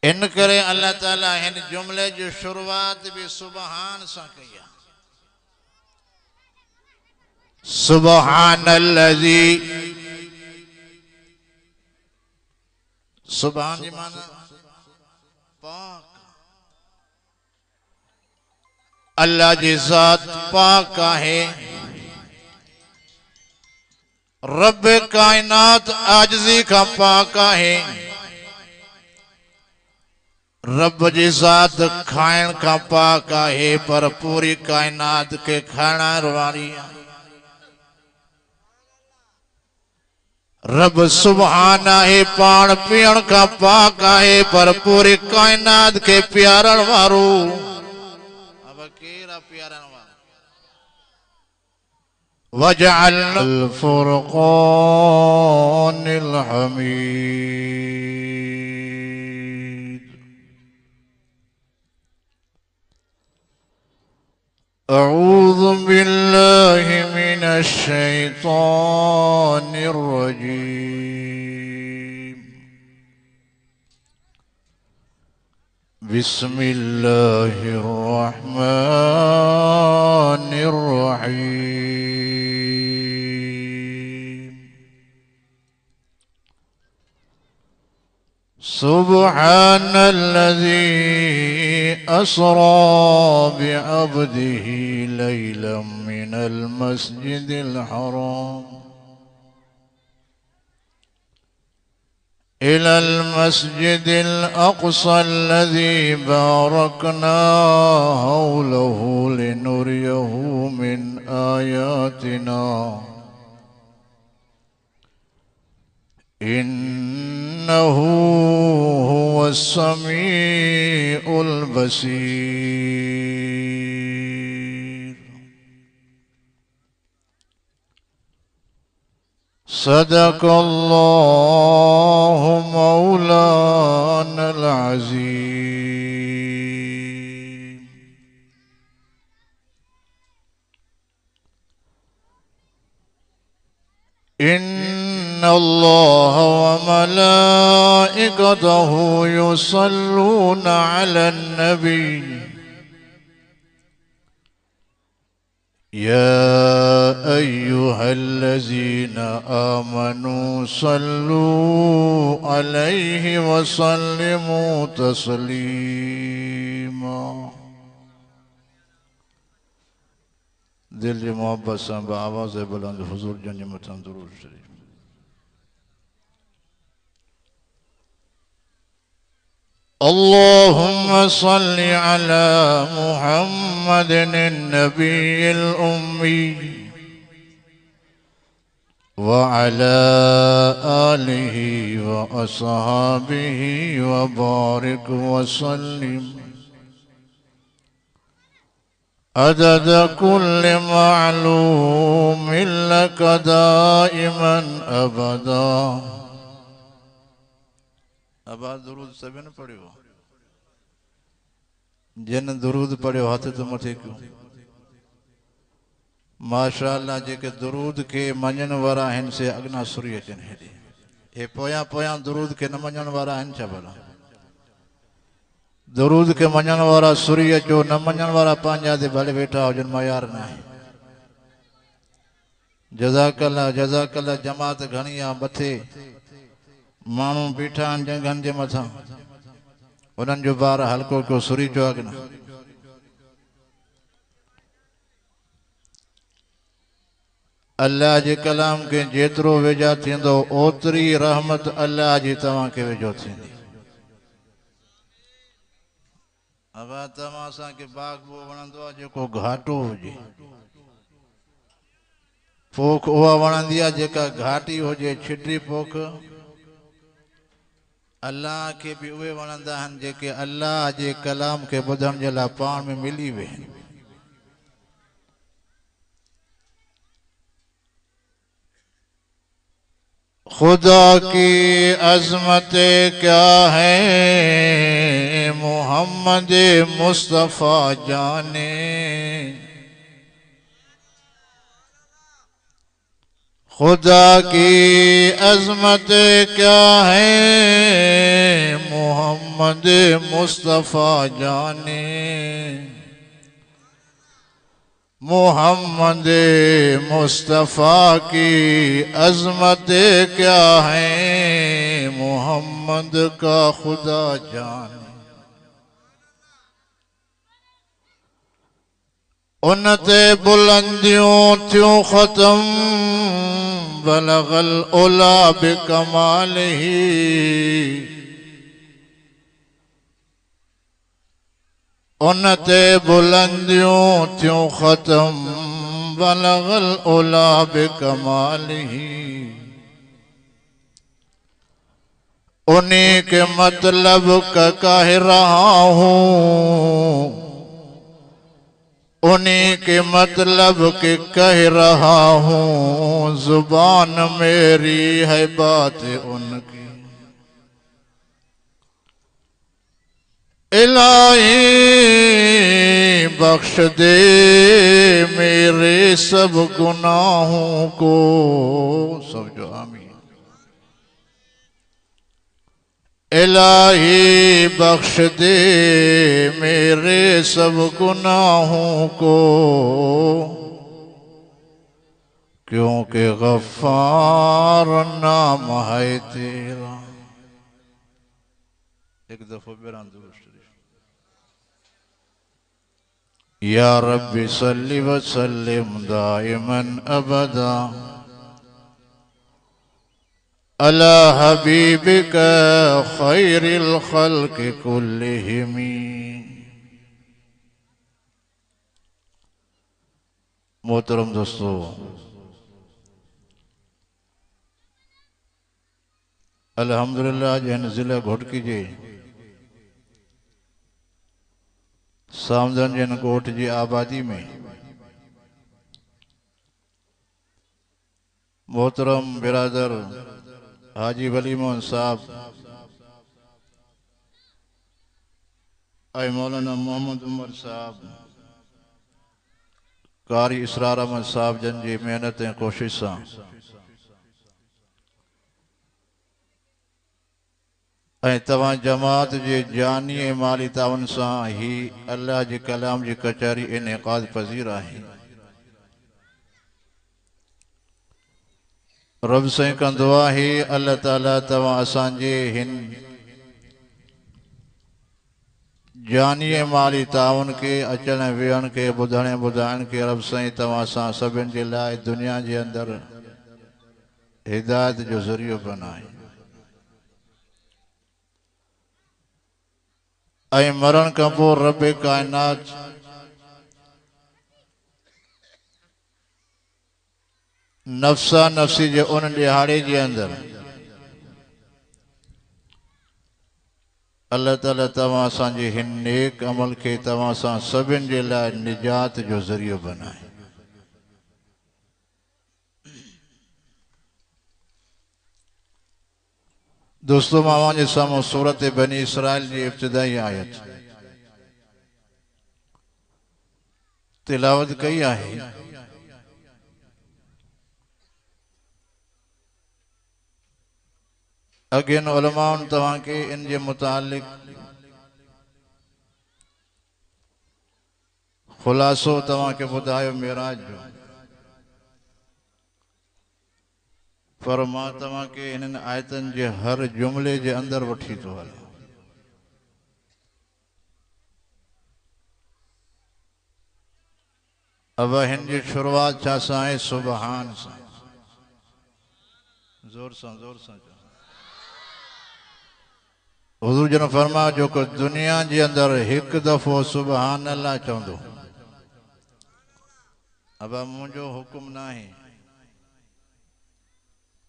इन करे अल्लाह ताला हिन जुमले जो शुरुआत भी सुबहान सा कई आहे। सुबहानल्लज़ी, सुबहान जी माना पाक, अल्लाह जी ज़ात पाक आहे। रब कायनात आजिज़ी का पाक आहे। रब जी ज़ात खाइण का पाक आहे, पर पूरी कायनात के खाइण वारी आहे। रब सुबहान आहे, पान पीअण का पाक आहे, पर पूरी कायनात के प्यारण वारो। अब केरा प्यारण वारो? वजअल फुरक़ानिल हमीद। अऊज़ु बिल्लाहि मिनश शैतानिर रजीम। बिस्मिल्लाहिर रहमानिर रहीम। सुब्हानल्लज़ी अस्रा बिअब्दिही लैलन मिनल मस्जिदिल हराम इलल मस्जिदिल अक़सल्लज़ी बारकना हौलहु लिनुरियहु मिन आयातिना इन्नहु हुवस्समीउल बसीर। सदक़ल्लाहु मौलानल अज़ीम। इन्नल्लाह व मलाइकतहु युसल्लूना अलन नबी या अय्युहल्लज़ीना आमनू सल्लू अलैहि व सल्लिमू तस्लीमा। दिल जी मोहब्बत से आवाज़ बुलंद हुजूर जन जे मथां दुरूद शरीफ। अल्लाहुम्मा सल्लि अला मुहम्मदिन नबील उम्मी व अला आलिहि व अस्हाबिहि व बारिक व सल्लिम अदद कुल्ल मालूमिन लक दाइमन अबदा। अब दुरूद सभी ने पढ़ियो। जिन दुरूद पढ़ियो हाथ तो मथे क्यों? माशाअल्लाह जेके दुरूद के मञण वारा आहिनि से अगना सुरी अचनि हेॾे। हे पोयां पोयां दुरूद के न मञण वारा आहिनि छा भला? दुरूद के मञण वारा सुरी अचो, न मञण वारा पंहिंजा ते भले वेठा हुजनि, मयार न आहे। जज़ाकल्ला जज़ाकल्ला। जमात घणी आहे, मथे माण्हू बीठा आहिनि जंगनि जे मथां, उन्हनि जो ॿार हल्को को सुरी चयो आहे की न? अल्लाह जे कलाम के जेतिरो वेझा थींदो ओतिरी रहमत अल्लाह जी तव्हांखे वेझो थींदी। अब तव्हां असांखे बाग वो वणंदो आहे जेको घाटो हुजे, पोख उहा वणंदी आहे जेका घाटी हुजे, छिटी पोख। अल्लाह के भी उहे वणंदा आहिनि जेके अल्लाह जे कलाम के ॿुधण जे लाइ पाण में मिली वेहनि। खुदा की अजमत क्या है मोहम्मद मुस्तफ़ा जाने, खुदा की अजमत क्या है मोहम्मद मोहम्मद मुस्तफ़ा जाने, मोहम्मद मुस्तफ़ा की अज़मत क्या है, मोहम्मद का खुदा जाने। उनते बुलंदियों त्यों ख़त्म, बलगल उला बिकमालिही, उनते बुलंदियों त्यों ख़त्म, बलगल उला बिकमालिही। उन्हीं के मतलब का कह रहा हूँ, उन्हीं के मतलब के कह रहा हूँ, जुबान मेरी है बात उनकी। इलाही बख्श दे मेरे सब गुनाहों को, सब जो आमीन। इलाही बख्श दे मेरे सब गुनाहों को, क्योंकि गफ्फार नाम है तेरा। एक दफा बेरान दुरुस्त या रब्बी सल्लि व सल्लिम दाइमन अबदा अला हबीबिका खैरिल खल्क कुल्लिहिम। मोहतरम दोस्तों, अल्हम्दुलिल्लाह जैन जिला घोटकी जी सामदन जन गोठ जी आबादी में मोहतरम बिरादर हाजी वली मोहन साहब ऐ मौलाना मोहम्मद उमर साहब, कारी इसरार अहमद साहब जन जी मेहनत ऐं कोशिश सां ऐं तव्हां जमात जे जानी ऐं माली तावन सां ही अल्लाह जे कलाम जी कचहरी इनेकाद पज़ीर आहे। रब साईं कंदो आहे अल्लाह ताला तव्हां असांजे हिन जानी ऐं माली तावन के अचण वेहण के ॿुधण ॿुधाइण के रब साईं तव्हां सां सभिनि जे लाइ दुनिया जे अंदरि हिदायत जो ज़रियो बनाए ऐं मरण खां पोइ रब काइनात नफ़्सा नफ़्सी जे उन ॾिहाड़े जे अंदरि अल्लाह ताला तव्हां असांजे हिन नेक अमल के तव्हां सां सभिनि जे लाइ निजात जो ज़रियो बनाए। दोस्तों, मां जे साम्हूं सूरत बनी इसराइल जी इब्तिदाई आयत तिलावत कई आहे। अगेन उलमाउनि तव्हां के इन जे मुतालिक खुलासो तव्हां के ॿुधायो मेराज जो, पर मां तव्हां के इन्हनि आयतनि जे हर जुमिले जे अंदरि वठी थो हलां। अब हिन जी शुरूआत छा सां आहे? सुबहान सां। जोर सां चओ। हुज़ूर जन फरमायो जो को दुनिया जे अंदरि हिकु दफ़ो सुबहान अल्लाह चवंदो, अब मुंहिंजो हुकुम न आहे,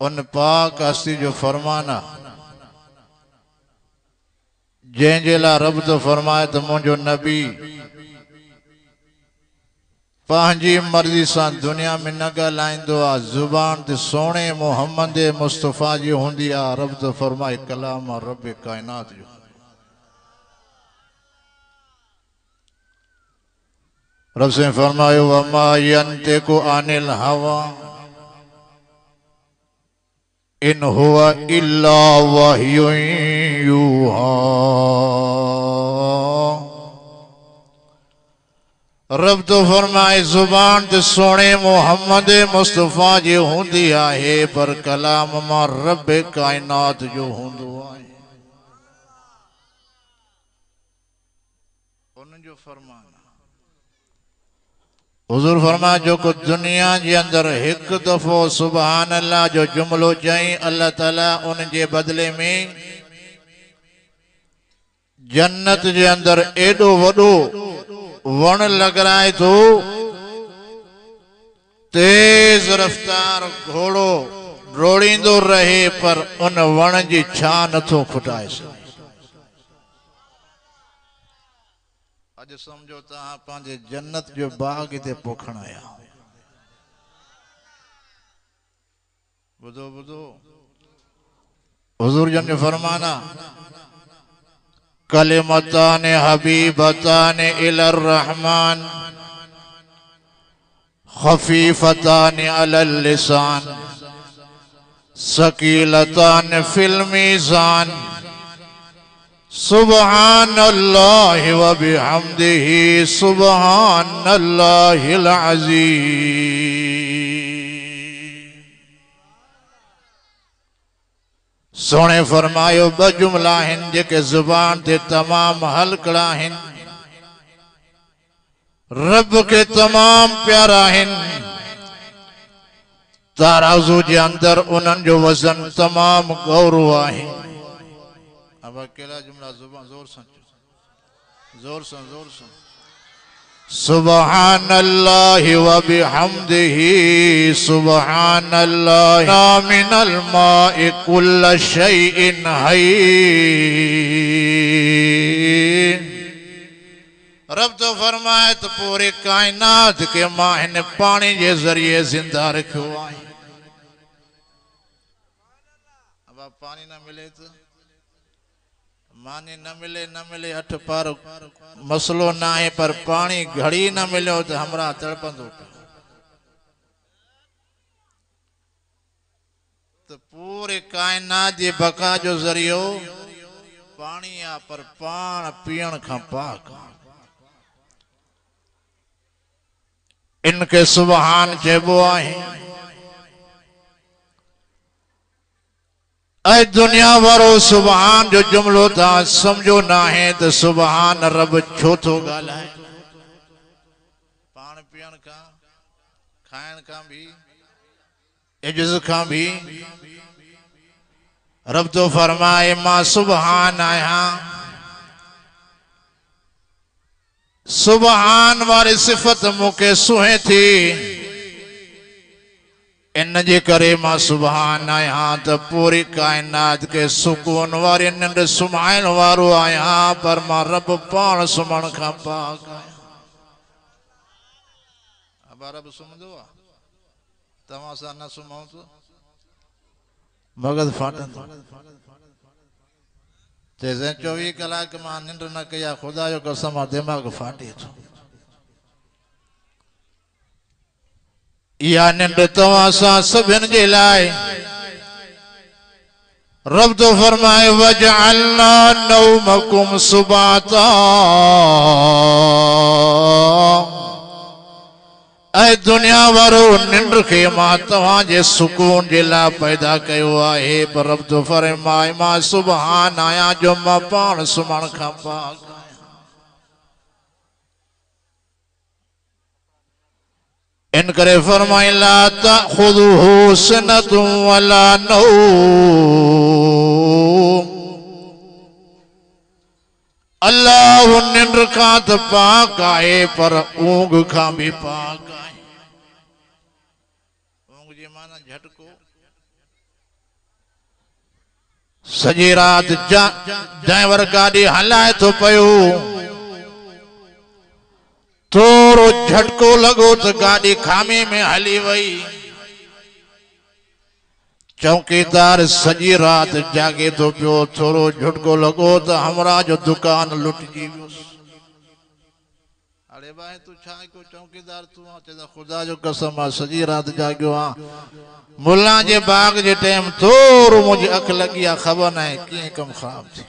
उन पाक हस्ती जो फरमान आहे जंहिंजे लाइ रब तो फरमाए त मुंहिंजो नबी पंहिंजी मर्ज़ी सां दुनिया में न ॻाल्हाईंदो आहे, ज़ुबान ते सोणे मोहम्मद मुस्तफ़ा जी हूंदी आहे। रब तो फरमाए कलाम रब काइनात जो। रब से फरमायो वमा यंतिकु अनिल हवा इन हुवा इल्ला वह्युन यूहा। रब तो फरमाए जुबान ते सोने मोहम्मद मुस्तफा जी हुंदी आहे पर कलाम मां रब कायनात जो हुंदो आहे। उन जो फरमान हुजूर फरमा जो को दुनिया जे अंदर एक दफो सुभान अल्लाह जो जुमलो चई अल्लाह ताला उन जे बदले में जन्नत जे अंदर एडो वडो वण लगराए तो तेज रफ्तार घोड़ो डोड़ींदो रहे पर उन वण जी छा नथो खुटाए सके। अज समझो तहां पंहिंजे जन्नत जो बाग इते पोखण आया। बुधो बुधो हुजूर जन जो फरमाना कलिमतान हबीबतान इलर रहमान खफीफतान अलल लिसान सकीलतान फिल मीज़ान सुब्हानल्लाह व बिहम्दिही सुब्हानल्लाहिल अज़ीम। सोने फरमायो ब जुमला हिन जेके जुबान ते तमाम हलकड़ा हिन रब के तमाम प्यारा हिन। ताराजू जे अंदर उन्हनि जो वजन तमाम गौरव आहे। अब अकेला जुमला जुबान जोर से जोर से जोर से सुब्हानल्लाह व बिहम्दिही सुब्हानल्लाह मिनल माइ कुल्ल शैइन हय्य। रब तो फरमाए तो पूरे कायनात के मां हिन पानी के जरिए जिंदा रखो आहे। अब पानी ना मिले तो मानी न मिले अठ पर मसलो ना है पर पानी घड़ी न मिलो तो हमरा तड़पंदो। तो पूरे कायनात जे बका जो जरियो पानी आ पर पान पीण खां पाक। इनके सुबहान चइबो आहे। ऐ दुनिया वारो सुबहान जो जुमलो था समझो ना है तो सुबहान रब छो थो गालाए। पान पीण का खाइण का भी इज्ज़त का भी रब तो फरमाए मां सुबहान आया। सुबहान वारी सिफत मुके सुहे थी इन जे करे मां सुबहान आया तो पूरी कायनात के सुकून वारी निंड सुमाइण वारो आया पर मां रब पान सुमण खां पाक आया। अब रब सुमंदो आ तव्हां सां न सुमऊं तो मगज फाटंदो। चइजे 24 कलाक मां निंड न कया खुदा जो कसम दिमाग फाटे थो। या निंड तव्हां सां सभिनि जे लाइ रब तो फरमाए वजअलना नौमकुम सुबाता। ऐ दुनिया वारो निंड के मां तव्हां जे सुकून जे लाइ पैदा कयो आहे पर रब तो फरमाए मां सुबहान आया जो मां पाण सुमण खां पाक। इन करे फरमाए ला तख़ुदुहु सिनतुन वला नौम। अल्लाह निंड खां तो पाक आहे पर ऊंघ खां भी पाक आहे। ऊंघ जे माना झटको। सॼी रात ड्राइवर गाड़ी हलाए तो पयो थोड़ो झटको लगो तो गाड़ी खामे में हली वही। चौकीदार सजी रात जागे तो पियो थोड़ो झटको लगो तो हमरा जो दुकान लुटजी वियोसि। अरे भाई तू छा को चौकीदार तू चेदा खुदा जो कसम आ सजी रात जागियो आ मुल्ला जे बाग जे टाइम थोड़ो मुझे अख लगी आ खबर ना है कि कम ख़राब थी।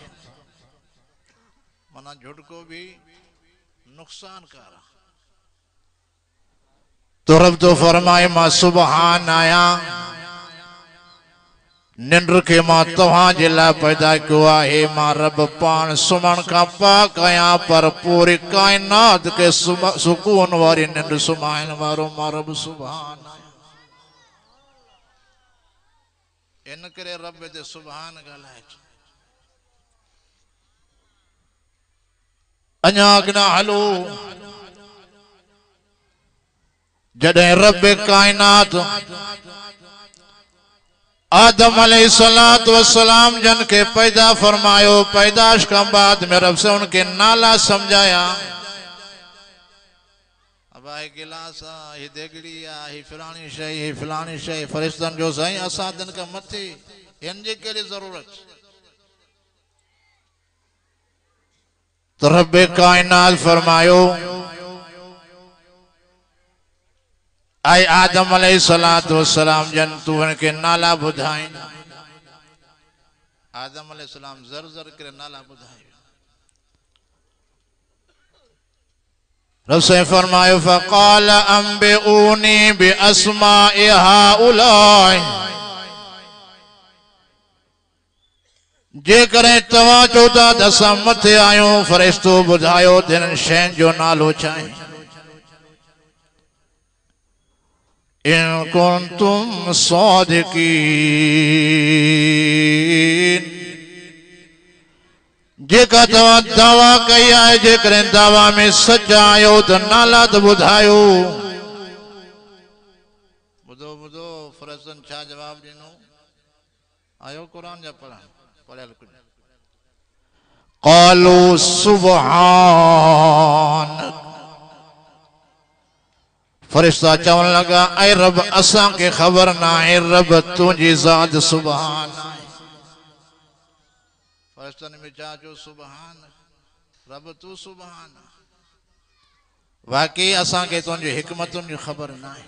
माना झुटको भी नुकसान कर। तो रब तो फरमाए मां सुबहान आया निंद्र के मां तव्हां जे लाइ पैदा कयो आहे। मां रब पाण सुम्हण खां पाक आहियां पर पूरी काइनात के सुकून वारी निंड सुम्हाइण वारो मां रब सुबहान आहियां। इन करे रब ते सुबहान ॻाल्हाए। अञा अॻियां हलो जॾहिं रब काइनात आदम अलैहिस्सलातु वस्सलाम जन के पैदा फरमायो, पैदाश का बाद में रब से उनके नाला समझाया। अब आई गिलास ही देगड़ी ही फलानी शय ही फलानी शय फरिश्तन जो साईं असां दिन का मथे इन जी कहिड़ी जरूरत। तो रब कायनात फरमायो आई आदम अलैहिस्सलातु वस्सलाम जन तू उनके नाला बुधाई। आदम अलैहिस्सलाम जर जर करे नाला बुधाई। रब से फरमायो फ़क़ाल अंबिऊनी बिअस्माइ हाउलाई। जे करे तव्हां चओ था त असां मथे आहियूं फ़रिश्तो बुधायो तिन शयुनि जो नालो छाहे। इन कुंतुम सादिकीन जेका तव्हां दावा कई आहे जेकॾहिं दावा में सचा आहियो त नाला त ॿुधायो। ॿुधो ॿुधो फ़रिश्तनि छा जवाब ॾिनो। आयो क़ुर जा पढ़ण पढ़ियल कुझु। क़ालू सुब्हानक। फरिश्ता चवण लगा ऐ रब असां के खबर ना है रब तुझी ज़ात सुबहान आहे। फरिश्तन में चाचो सुबहान रब तू सुबहान। वाकई असां के तुझी हिकमतुन जी खबर ना है।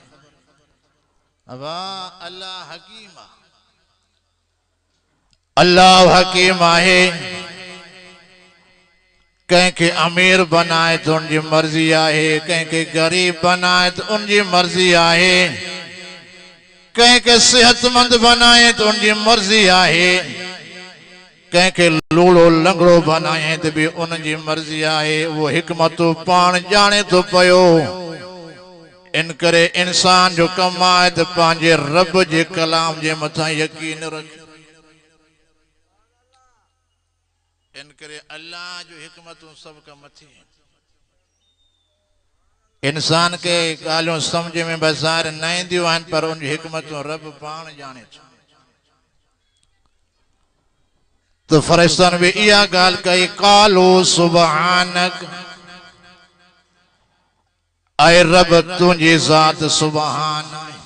अबा अल्लाह हकीम अल्लाह हकीम आहे। कहीं के अमीर बनाए तो उनकी मर्जी आहे, कहीं के गरीब बनाए तो उनकी मर्जी आहे, कहीं के सेहतमंद बनाए तो उनकी मर्जी आहे, कहीं के लूड़ो लंगड़ो बनाए तो भी उनकी मर्जी आहे। वो हिकमत पान जाने तो पयो। इन करे इंसान जो कम आहे तो पांजे रब जे कलाम जे मथा यकीन रखे। इन करे अल्लाह जो हिकमतूं सब का मथे। इंसान के ॻाल्हियूं समझ में बाज़ार न ईंदियूं आहिनि पर उन हिकमतूं रब पाण जाने थो। तो फरिश्तन भी इहा ॻाल्हि कई क़ालू सुब्हानक ऐ रब तुंहिंजी ज़ात सुबहान आहे।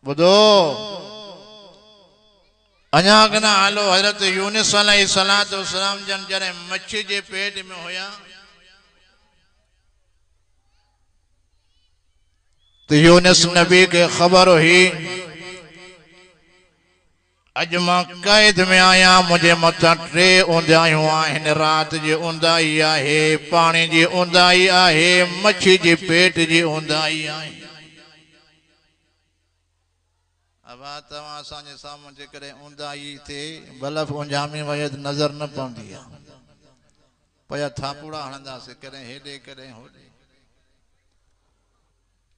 ॿुधो अञा अॻियां हलो हज़रत यूनुस अलैहिस्सलातु वस्सलाम जन जॾहिं मच्छी जे पेट में हुया तो यूनुस नबी के खबर हुई अज मां कैद में आया मुझे मथा टे ऊंदाहियूं आहिनि। रात जी ऊंदाही आहे, पानी जी ऊंदाही आहे, मच्छी जी पेट जी ऊंदाही आहे। अब तव्हां असांजे साम्हूं जेकॾहिं ऊंदाही थे बल्ब उंजामी वहे नज़र न पवंदी आहे। पया थापूड़ा हणंदासीं कॾहिं हेॾे कॾहिं होॾे।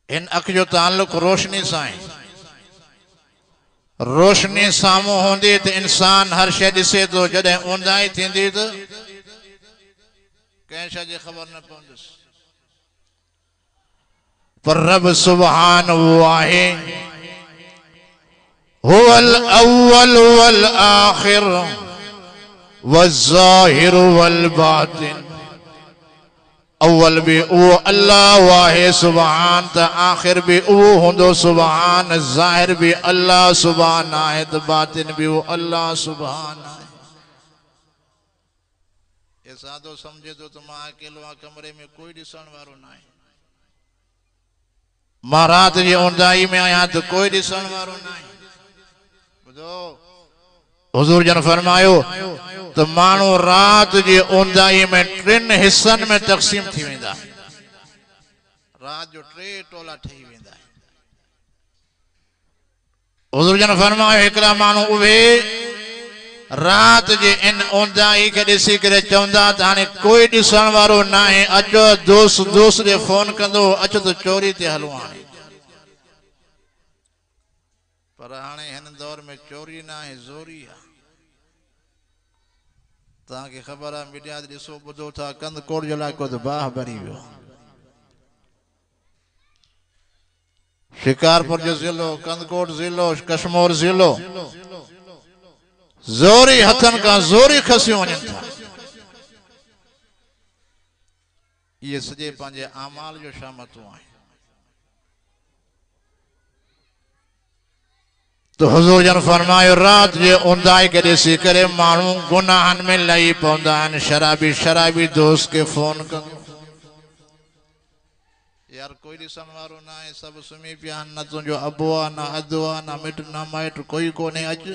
हिन अख जो ताल्लुक रोशनी सां आहे। रोशनी साम्हूं हूंदी त इंसान हर शइ ॾिसे थो। जॾहिं ऊंदाही थींदी त कंहिं शइ जी ख़बर न पवंदुसि। पर रब सुबहान वो आहे हुवल अव्वल वल आखिर वज़्ज़ाहिर वल बातिन। अव्वल भी वो अल्लाह आहे सुबहान त आखिर भी वो होंदो सुबहान। ज़ाहिर भी अल्लाह सुबहान आहे त बातिन भी वो अल्लाह सुबहान आहे। ये सादो समझे तो मां अकेलो आ कमरे में कोई ॾिसण वारो न आहे। मां रात जी ऊंदाही में आहियां तो कोई ॾिसण वारो न आहे। ॿुधो हुजूर जन फरमायो तो मानू रात जी ऊंदाई में 3 हिस्सनि में तक़सीम थी वेंदा। रात जो 3 टोला ठही वेंदा। हुजूर जन फरमायो हिकड़ा मानू उहे रात जे इन ऊंदाई के ॾिसी करे चवंदा त हाणे कोई ॾिसण वारो न आहे, अचो दोस्त दोस्त खे फोन कंदो, अचो तो चोरी ते हलूं हाणे। पर हाणे हिन दौर में चोरी ना है, ज़ोरी है। तव्हांखे ख़बर आहे मीडिया ते ॾिसो ॿुधो था कंदकोट जे इलाइक़ो त बाह भरी वियो। शिकारपुर जो ज़िलो, कंदकोट ज़िलो, कश्मीर ज़िलो ज़ोरी हथन का ज़ोरी खसियूं वञनि था। ये सॼे पंहिंजे आमाल जो शामतूं आहिनि। तो हुजूर जन फरमायो रात जे ऊंदाई के ॾिसी करे माण्हू गुनाहनि में लही पवंदा आहिनि। शराबी शराबी दोस्त के फोन कंदो, यार कोई ॾिसण वारो न आहे, सभु सुम्ही पिया आहिनि, न तुंहिंजो अबो आहे, न अदो आहे, न मिट न माइट कोई कोन्हे, अच।